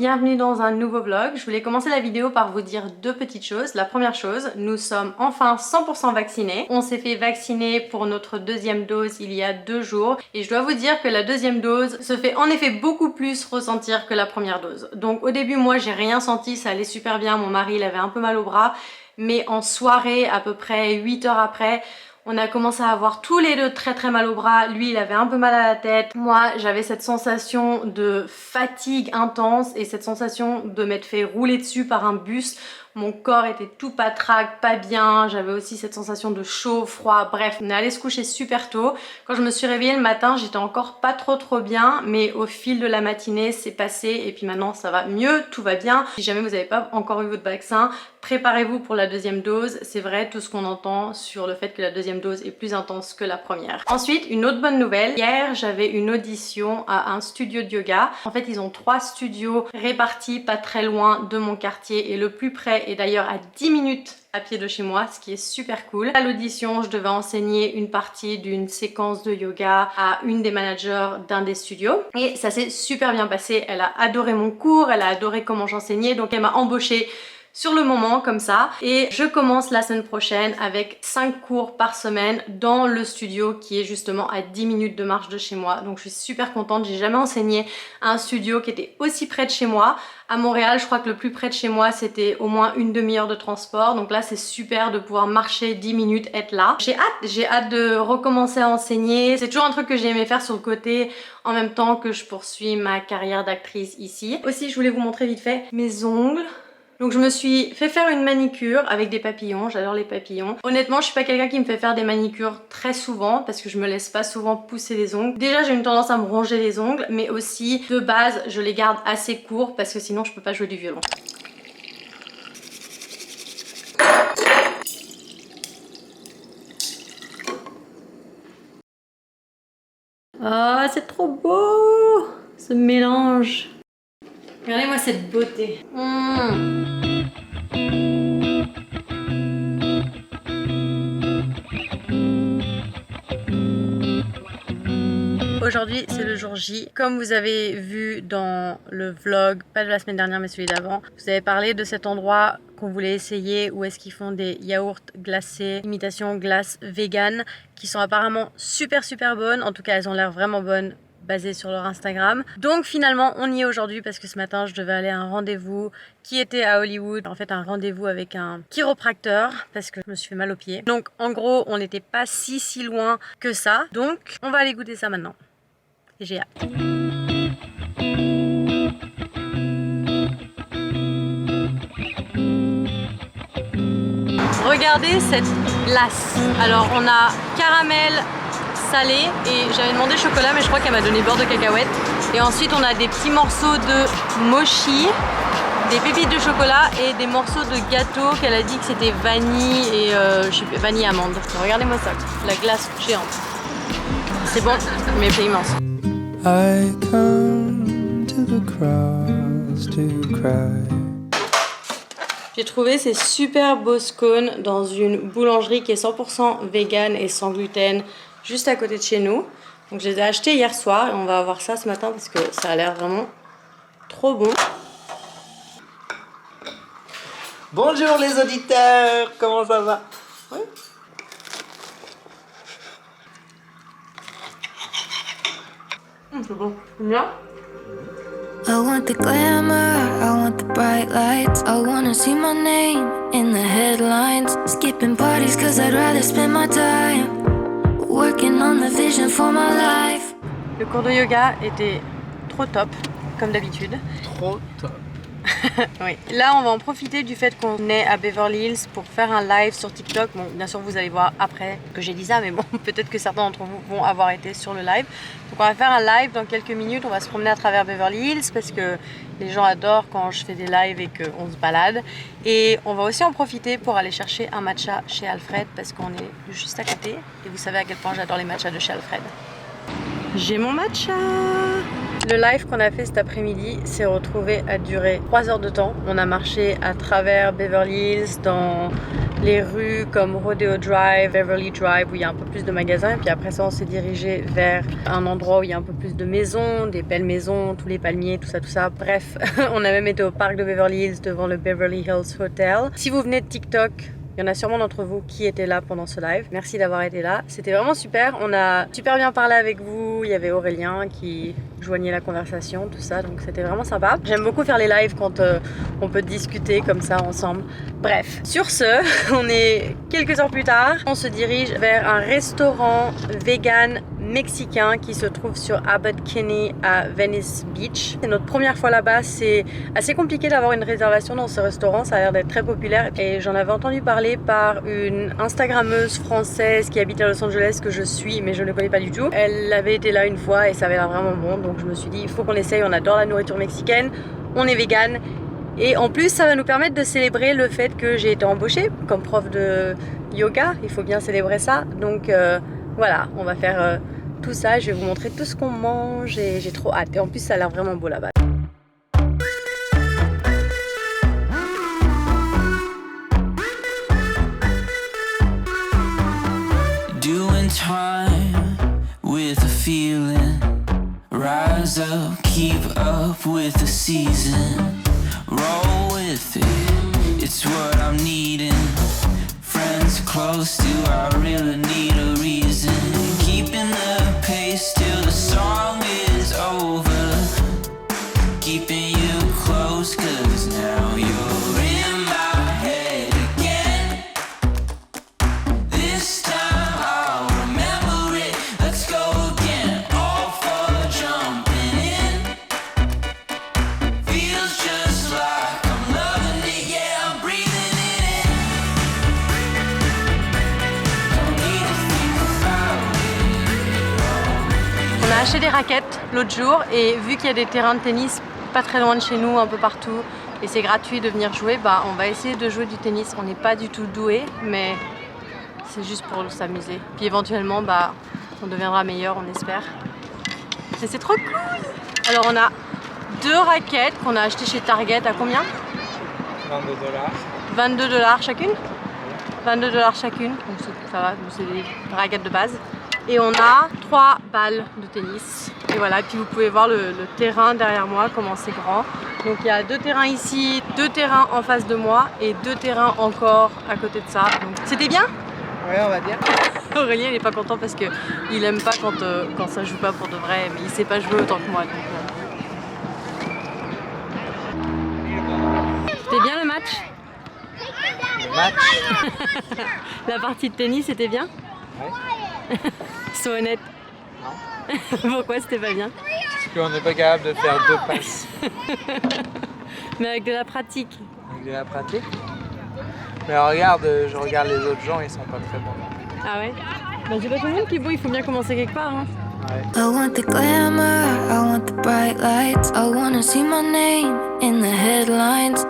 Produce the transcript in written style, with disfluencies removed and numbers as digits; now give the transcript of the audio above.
bienvenue dans un nouveau vlog. Je voulais commencer la vidéo par vous dire deux petites choses. La première chose, nous sommes enfin 100% vaccinés. On s'est fait vacciner pour notre deuxième dose il y a 2 jours et je dois vous dire que la deuxième dose se fait en effet beaucoup plus ressentir que la première dose. Donc au début moi j'ai rien senti, ça allait super bien, mon mari il avait un peu mal au bras, mais en soirée à peu près 8 heures après, on a commencé à avoir tous les deux très mal au bras. Lui il avait un peu mal à la tête, moi j'avais cette sensation de fatigue intense et cette sensation de m'être fait rouler dessus par un bus. Mon corps était tout patraque, pas bien, j'avais aussi cette sensation de chaud, froid, bref, on est allé se coucher super tôt. Quand je me suis réveillée le matin, j'étais encore pas trop bien, mais au fil de la matinée, c'est passé et puis maintenant ça va mieux, tout va bien. Si jamais vous n'avez pas encore eu votre vaccin, préparez-vous pour la deuxième dose. C'est vrai tout ce qu'on entend sur le fait que la deuxième dose est plus intense que la première. Ensuite, une autre bonne nouvelle, hier j'avais une audition à un studio de yoga. En fait, ils ont 3 studios répartis pas très loin de mon quartier et le plus près est d'ailleurs à 10 minutes à pied de chez moi, ce qui est super cool. À l'audition, je devais enseigner une partie d'une séquence de yoga à une des managers d'un des studios et ça s'est super bien passé. Elle a adoré mon cours, elle a adoré comment j'enseignais, donc elle m'a embauchée sur le moment comme ça et je commence la semaine prochaine avec 5 cours par semaine dans le studio qui est justement à 10 minutes de marche de chez moi. Donc je suis super contente, j'ai jamais enseigné à un studio qui était aussi près de chez moi. À Montréal, je crois que le plus près de chez moi c'était au moins une demi-heure de transport, donc là c'est super de pouvoir marcher 10 minutes, être là. J'ai hâte de recommencer à enseigner. C'est toujours un truc que j'ai aimé faire sur le côté en même temps que je poursuis ma carrière d'actrice ici. Aussi je voulais vous montrer vite fait mes ongles. Donc je me suis fait faire une manicure avec des papillons, j'adore les papillons. Honnêtement, je suis pas quelqu'un qui me fait faire des manicures très souvent parce que je me laisse pas souvent pousser les ongles. Déjà, j'ai une tendance à me ronger les ongles, mais aussi de base, je les garde assez courts parce que sinon je peux pas jouer du violon. Oh, c'est trop beau ce mélange. Regardez-moi cette beauté. Aujourd'hui c'est le jour J. Comme vous avez vu dans le vlog, pas de la semaine dernière mais celui d'avant, vous avez parlé de cet endroit qu'on voulait essayer où est-ce qu'ils font des yaourts glacés, imitation glace vegan, qui sont apparemment super bonnes. En tout cas elles ont l'air vraiment bonnes basées sur leur Instagram. Donc finalement on y est aujourd'hui parce que ce matin je devais aller à un rendez-vous qui était à Hollywood. En fait un rendez-vous avec un chiropracteur parce que je me suis fait mal aux pieds. Donc en gros on n'était pas si loin que ça. Donc on va aller goûter ça maintenant. Et j'ai hâte. Regardez cette glace. Alors on a caramel salé et j'avais demandé chocolat mais je crois qu'elle m'a donné beurre de cacahuète. Et ensuite on a des petits morceaux de mochi, des pépites de chocolat et des morceaux de gâteau qu'elle a dit que c'était vanille et je sais plus, vanille amande. Regardez-moi ça, la glace géante. C'est bon mais c'est immense. I come to the cross to cry. J'ai trouvé ces super beaux scones dans une boulangerie qui est 100% vegan et sans gluten juste à côté de chez nous. Donc je les ai achetés hier soir et on va avoir ça ce matin parce que ça a l'air vraiment trop bon. Bonjour les auditeurs, comment ça va? Oui. C'est bon. Bien. I want the glamour, I want the bright lights, I wanna see my name in the headlines. Skipping parties cause I'd rather spend my time working on the vision for my life. Le cours de yoga était trop top, comme d'habitude. Trop top. Oui. Là on va en profiter du fait qu'on est à Beverly Hills pour faire un live sur TikTok. Bon bien sûr vous allez voir après que j'ai dit ça, mais bon peut-être que certains d'entre vous vont avoir été sur le live. Donc on va faire un live dans quelques minutes, on va se promener à travers Beverly Hills parce que les gens adorent quand je fais des lives et qu'on se balade. Et on va aussi en profiter pour aller chercher un matcha chez Alfred parce qu'on est juste à côté. Et vous savez à quel point j'adore les matchas de chez Alfred. J'ai mon matcha! Le live qu'on a fait cet après-midi s'est retrouvé à durer 3 heures de temps. On a marché à travers Beverly Hills, dans les rues comme Rodeo Drive, Beverly Drive où il y a un peu plus de magasins. Et puis après ça, on s'est dirigé vers un endroit où il y a un peu plus de maisons, des belles maisons, tous les palmiers, tout ça, tout ça. Bref, on a même été au parc de Beverly Hills devant le Beverly Hills Hotel. Si vous venez de TikTok, il y en a sûrement d'entre vous qui étaient là pendant ce live. Merci d'avoir été là. C'était vraiment super. On a super bien parlé avec vous. Il y avait Aurélien qui joignait la conversation, tout ça. Donc c'était vraiment sympa. J'aime beaucoup faire les lives quand on peut discuter comme ça ensemble. Bref, sur ce, on est quelques heures plus tard. On se dirige vers un restaurant vegan mexicain qui se trouve sur Abbot Kinney à Venice Beach. C'est notre première fois là-bas. C'est assez compliqué d'avoir une réservation dans ce restaurant. Ça a l'air d'être très populaire. Et j'en avais entendu parler par une Instagrammeuse française qui habite à Los Angeles que je suis, mais je ne connais pas du tout. Elle avait été là une fois et ça avait l'air vraiment bon. Donc je me suis dit, il faut qu'on essaye. On adore la nourriture mexicaine. On est vegan. Et en plus, ça va nous permettre de célébrer le fait que j'ai été embauchée comme prof de yoga. Il faut bien célébrer ça. Donc voilà, on va faire tout ça. Je vais vous montrer tout ce qu'on mange et j'ai trop hâte. Et en plus, ça a l'air vraiment beau là-bas. Doing time with a feeling. Rise up, keep up with the season. Roll with it, it's what I'm needing. Friends close, do I really need a reason? Keeping the pace till the song is over. Keeping you close, cause now you're in my head again. This time I'll remember it, let's go again. All for jumping in. Feels just like I'm loving it, yeah, I'm breathing in it. Don't need to think about it. On a acheté des raquettes l'autre jour et vu qu'il y a des terrains de tennis pas très loin de chez nous, un peu partout, et c'est gratuit de venir jouer, bah on va essayer de jouer du tennis. On n'est pas du tout doué, mais c'est juste pour s'amuser. Puis éventuellement, bah on deviendra meilleur, on espère. Et c'est trop cool! Alors on a 2 raquettes qu'on a achetées chez Target à combien? 22 $. 22 $ chacune? 22 $ chacune, donc ça va, c'est des raquettes de base. Et on a 3 balles de tennis. Et voilà, et puis vous pouvez voir le terrain derrière moi, comment c'est grand. Donc il y a 2 terrains ici, 2 terrains en face de moi et 2 terrains encore à côté de ça. Donc c'était bien? Ouais, on va dire. Aurélien il est pas content parce qu'il aime pas quand ça joue pas pour de vrai, mais il sait pas jouer autant que moi. C'était bien le match? Le match. La partie de tennis c'était bien? Ouais. Sois honnête. Non. Pourquoi c'était pas bien? Parce qu'on n'est pas capable de faire 2 passes. Mais avec de la pratique. Avec de la pratique. Mais regarde, je regarde les autres gens, ils sont pas très bons. Ah ouais? Bah c'est pas tout le monde qui est beau, il faut bien commencer quelque part. Hein. Ouais. I want the glamour, I want the bright lights. I wanna see my name in the headlines.